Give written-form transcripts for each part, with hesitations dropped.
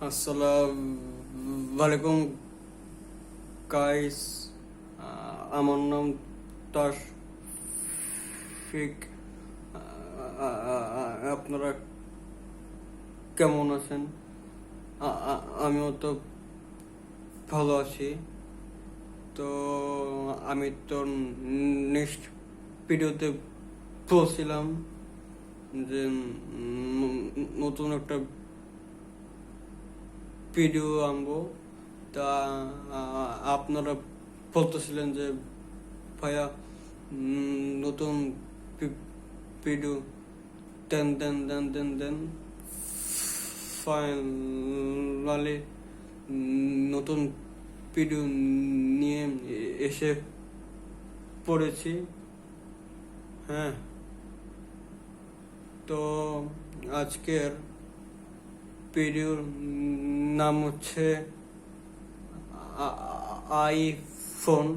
আসসালামু আলাইকুম গাইস, আমার নাম তাশফিক। আপনারা কেমন আছেন? আমিও তো ভালো আছি। তো আমি তো নেক্সট ভিডিওতে বলছিলাম যে নতুন একটা ভিডিও আনবো। তা আপনারা বলতেছিলেন যে ভাইয়া নতুন ভিডিও দেন দেন দেন দেন দেন। ফাইনালি নতুন ভিডিও নিয়ে এসে পড়েছি। হ্যাঁ, তো আজকের ভিডিওর নাম হচ্ছে আইফোন।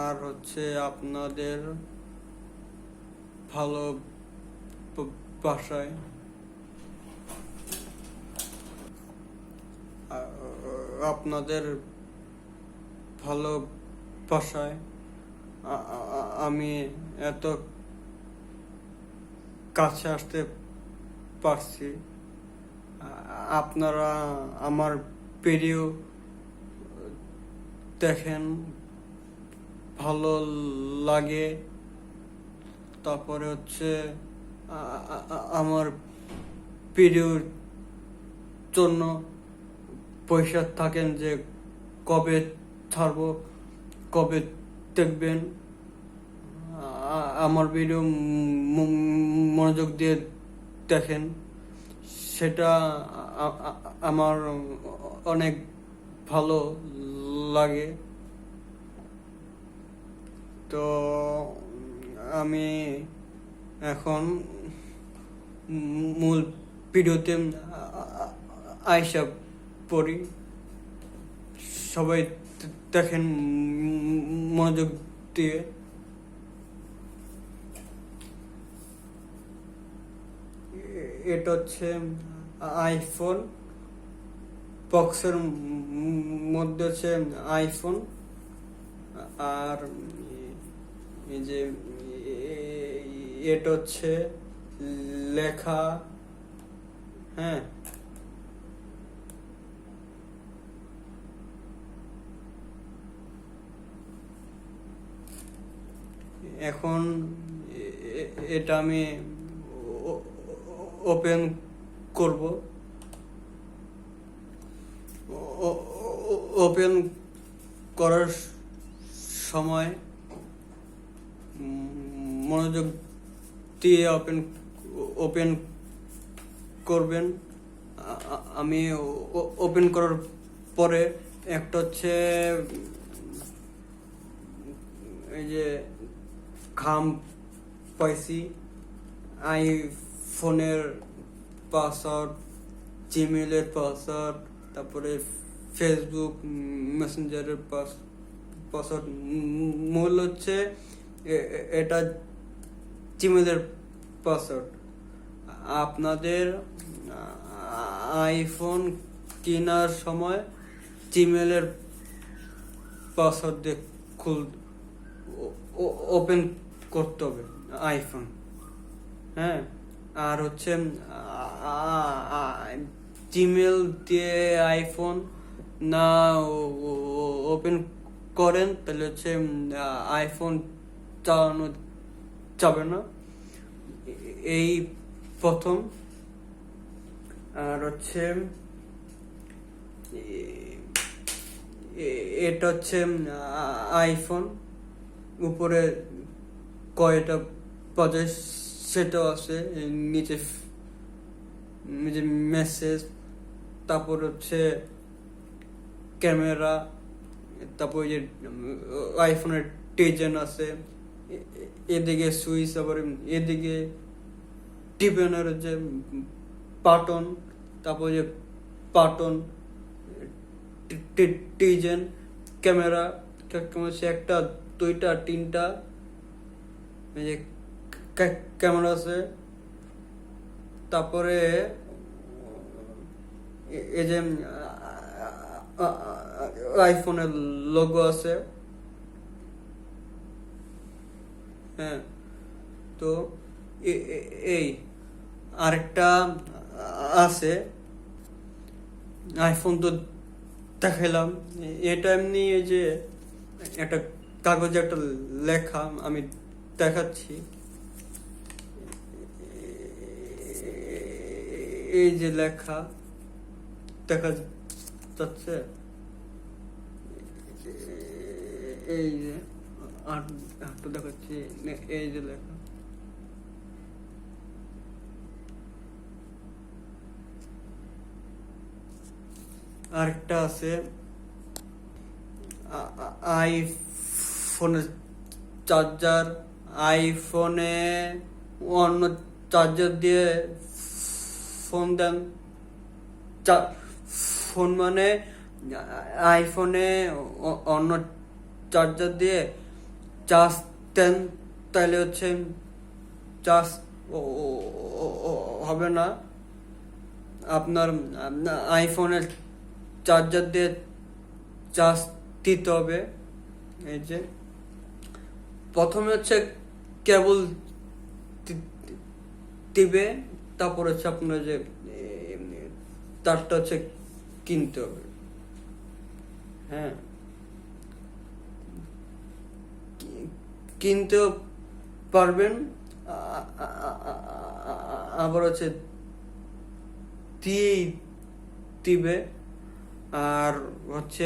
আর হচ্ছে আপনাদের ভালো বাসায় আপনাদের ভালো বাসায় আমি এত কাছে আসতে পারছি। আপনারা আমার ভিডিও দেখেন, ভালো লাগে। তারপরে হচ্ছে আমার ভিডিওর জন্য পয়সা থাকেন যে কবে ছাড়বো, কবে দেখবেন। আমার ভিডিও মনোযোগ দিয়ে দেখেন, সেটা আমার অনেক ভালো লাগে। তো আমি এখন মূল ভিডিওতে আইসা পড়ি। সবাই দেখেন মনোযোগ দিয়ে। এটা হচ্ছে আইফোন, বক্সের মধ্যে হচ্ছে আইফোন। আর এই যে এটা হচ্ছে লেখা। হ্যাঁ, এখন এটা আমি ওপেন করব। ওপেন করার সময় মনোযোগ দিয়ে ওপেন করবেন। আমি ওপেন করার পরে একটা হচ্ছে এই যে খাম পাইছি, আইফোনের পাসওয়ার্ড, জিমেলের পাসওয়ার্ড, তারপরে ফেসবুক মেসেঞ্জারের পাসওয়ার্ড। মূল হচ্ছে এটা জিমেলের পাসওয়ার্ড। আপনাদের আইফোন কেনার সময় জিমেলের পাসওয়ার্ড দিয়ে ওপেন করতে হবে আইফোন। হ্যাঁ, আর হচ্ছে জিমেল দিয়ে আইফোন না ওপেন করেন তাহলে হচ্ছে আইফোন চালানো যাবে না। এই প্রথম। আর হচ্ছে এটা হচ্ছে আইফোন, উপরে কয়টা বাজে সেটাও আছে, নিচে মেসেজ, তারপর হচ্ছে ক্যামেরা, তারপর যে আইফোনের টেজেন আছে, এদিকে সুইচ, আবার এদিকে টিপেনের যে বাটন, তারপর যে বাটন, টেজেন, ক্যামেরা একটা, দুইটা, তিনটা ক্যামেরা আছে। তারপরে এই যে আইফোনের লোগো আছে, হ্যাঁ। তো এই আরেকটা আছে, আইফোন তো দেখাইলাম, এটা এমনি এই যে একটা কাগজে একটা লেখা আমি দেখাচ্ছি, এই যে লেখা দেখা যাচ্ছে, এই যে আরেকটা দেখাচ্ছি, এই যে লেখা, আরেকটা আছে আইফোনের চার্জার, আইফোনে অন্য চার্জার দিয়ে ফোন দেন, ফোন মানে আইফোনে অন্য চার্জার দিয়ে চার্জ দেন, তাহলে হচ্ছে চার্জ হবে না, আপনার আইফোনের চার্জার দিয়ে চার্জ দিতে হবে। এই যে প্রথমে হচ্ছে কেবল দিবে, তারপর হচ্ছে আপনার যে তারটা হচ্ছে কিনতে হবে, হ্যাঁ। কিনতেও পারবেন, আবার হচ্ছে দিয়েই দিবে। আর হচ্ছে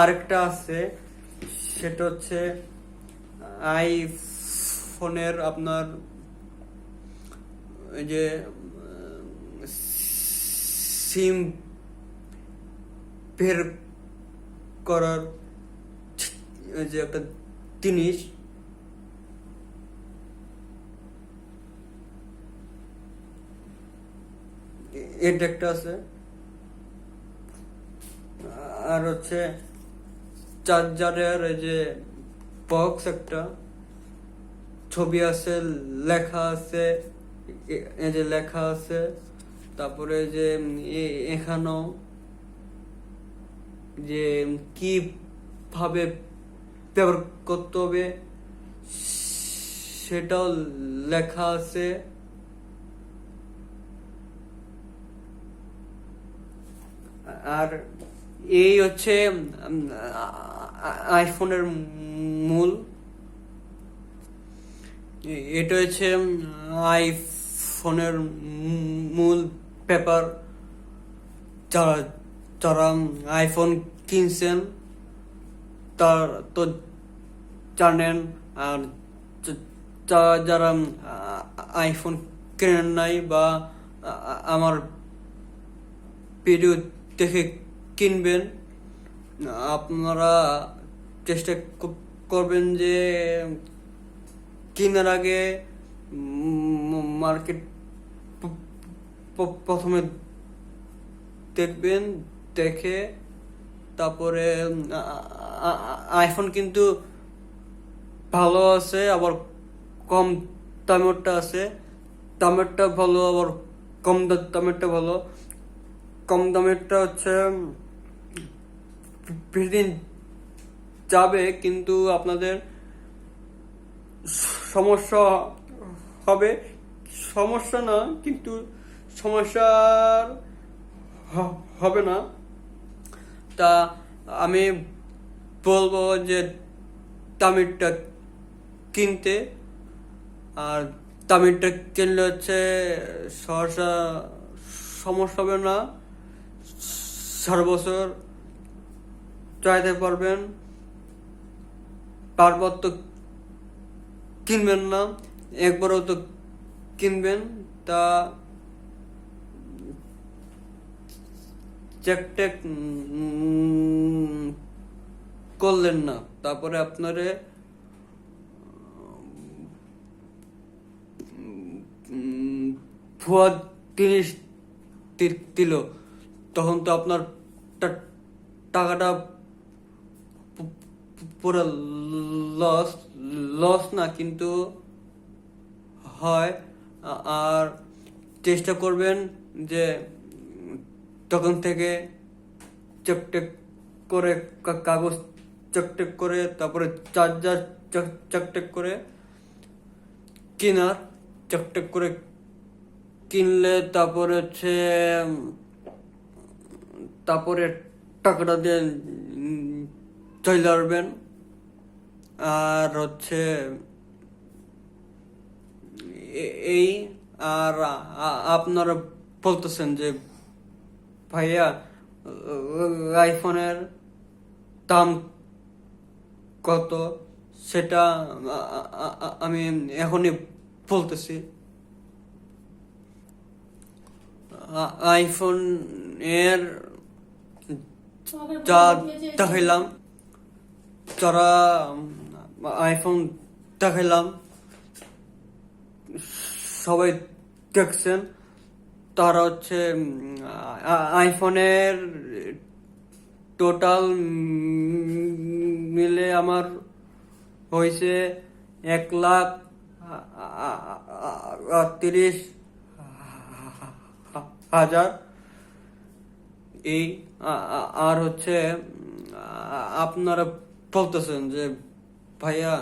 আরেকটা আছে, সেটা হচ্ছে আইফোনের আপনার ওই যে সিম বের করার ওই যে একটা জিনিস, এটা একটা আছে। আর হচ্ছে চার্জারের এই যে বক্স একটা, ছবি আছে, লেখা আছে, এই যে লেখা আছে, তারপরে যে এখানেও যে কি ভাবে ব্যবহার করতে হবে সেটাও লেখা আছে। আর এই হচ্ছে আইফোনের মূল, এটা হচ্ছে আইফোনের মূল পেপার। যারা যারা আইফোন কিনছেন তার তো জানেন, আর যারা আইফোন কেনেন নাই বা আমার ভিডিও দেখে কিনবেন, আপনারা চেষ্টা করবেন যে কেনার আগে মার্কেট প্রথমে দেখবেন, দেখে তারপরে আইফোন কিন্তু ভালো আছে, আবার কম দামেরটা আছে, দামেরটা ভালো আবার কম দামেরটা ভালো। কম দামেরটা হচ্ছে বেশি দিন যাবে, কিন্তু আপনাদের সমস্যা হবে, সমস্যা না কিন্তু সমস্যার হবে না। তা আমি বলবো যে দামিরটা কিনতে, আর দামিরটা কিনলে হচ্ছে সহসা সমস্যা হবে না, 4 বছর চাইতে পারবেন। বারবার তো কিনবেন না, একবারও তো কিনবেন, তা চেক টেক করলেন না, তারপরে আপনারে ভুয়া জিনিস দিল, তখন তো আপনার টাকাটা পুরো লস না কিন্তু হয়। আর চেষ্টা করবেন যে তখন থেকে চকটেক করে কাগজ চকটেক করে, তারপরে চার্জার চকটেক করে কেনার, চকটেক করে কিনলে তারপরে তারপরে টাকাটা দিয়ে চলে আসবেন। আর এই আর আপনারা বলতেছেন যে ভাইয়া আইফোনের দাম কত, সেটা আমি এখনই বলতেছি। আইফোন এর যা দেখাইলাম, যারা আইফোন দেখাইলাম সবাই দেখছেন, তারা আইফোনের টোটাল মিলে আমার হয়েছে 1,30,000। এই আর আপনারা বলতেছেন যে ভাইয়া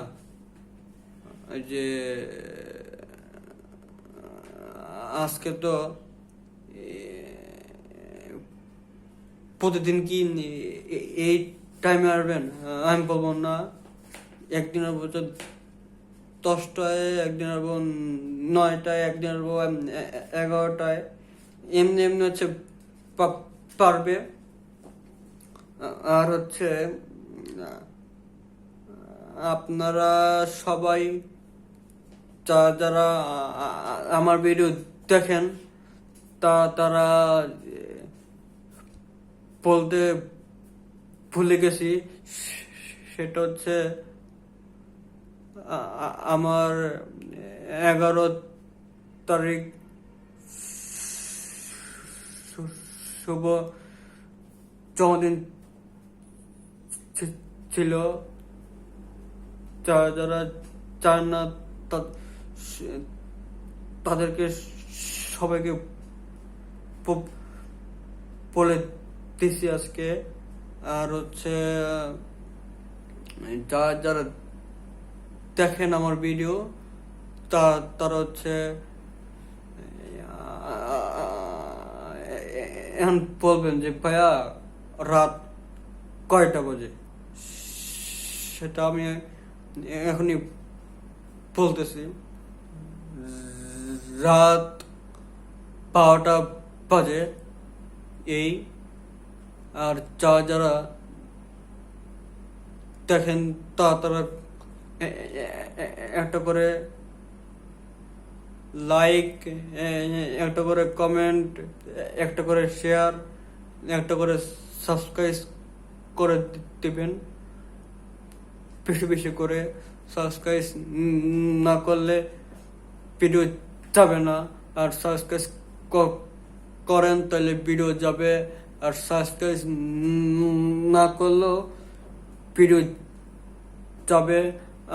যে আজকে তো প্রতিদিন কি এই টাইমে আসবেন? আমি বলবো না, একদিন আসবো 10টায়, একদিন আসবো 9টায়, একদিন আসবো 11টায়, এমনি এমনি পারবে। আর আপনারা সবাই যারা আমার ভিডিও দেখেন তারা বলতে ভুলে গেছি, সেটা আমার 11 তারিখ শুভ জন্মদিন ছিল। যারা চান না তাদেরকে সবাইকে বলে দিছি আজকে। আর যারা দেখেন আমার ভিডিও তারা এখন বলবেন যে ভাইয়া রাত কয়টা বাজে, সেটা আমি এখনই বলতেছি। রাত 12টা বাজে। এই আর যারা দেখেন তারা একটা করে লাইক, একটা করে কমেন্ট, একটা করে শেয়ার, একটা করে সাবস্ক্রাইব করে দিবেন। বেশি বেশি করে সাবস্ক্রাইব না করলে ভিডিও যাবে না, আর সাবস্ক্রাইব করেন তাহলে ভিডিও যাবে, আর সাবস্ক্রাইব না করলেও ভিডিও যাবে।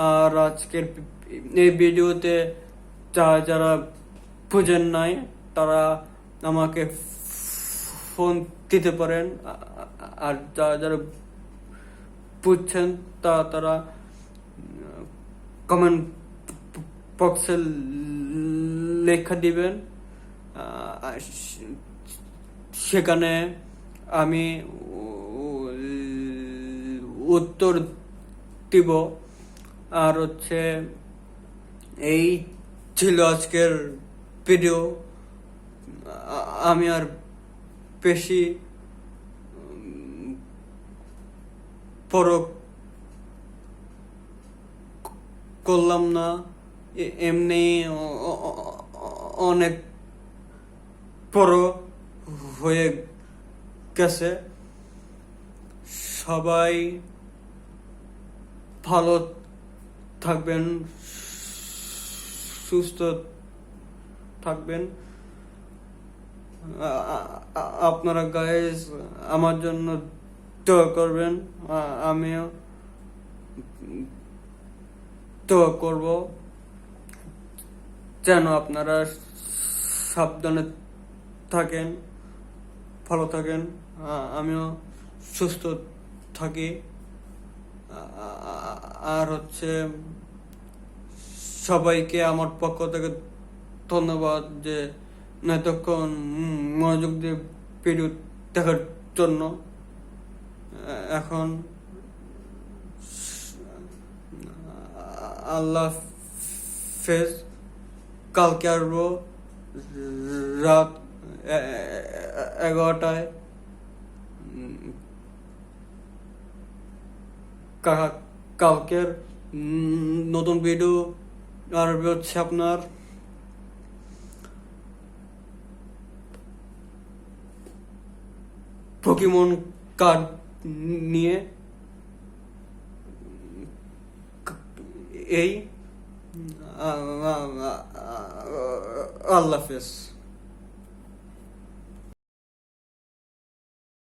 আর আজকের এই ভিডিওতে যারা বুঝেন নাই তারা আমাকে ফোন দিতে পারেন, আর যারা বুঝছেন তারা কমেন্ট বক্সে লেখা দিবেন, সেখানে আমি উত্তর দিব। আর এই ছিল আজকের ভিডিও। আমি আর বেশি বড় করলাম না, এমনি অনেক বড় হয়ে গেছে। সবাই ভালো থাকবেন, সুস্থ থাকবেন। আপনারা গাইস আমার জন্য দোয়া করবেন, আমিও দোয়া করব যেন আপনারা সাবধানে থাকেন, ভালো থাকেন, আমিও সুস্থ থাকি। আর হচ্ছে সবাইকে আমার পক্ষ থেকে ধন্যবাদ যে এতক্ষণ মনোযোগ দিয়ে ভিডিও দেখার জন্য। এখন আল্লাহ হাফেজ। কালকে আসবো রাত 11টায়। কালকের নতুন ভিডিও আসবে হচ্ছে আপনার পোকেমন কার্ড নিয়ে। এই আল্লাহ হাফেজ।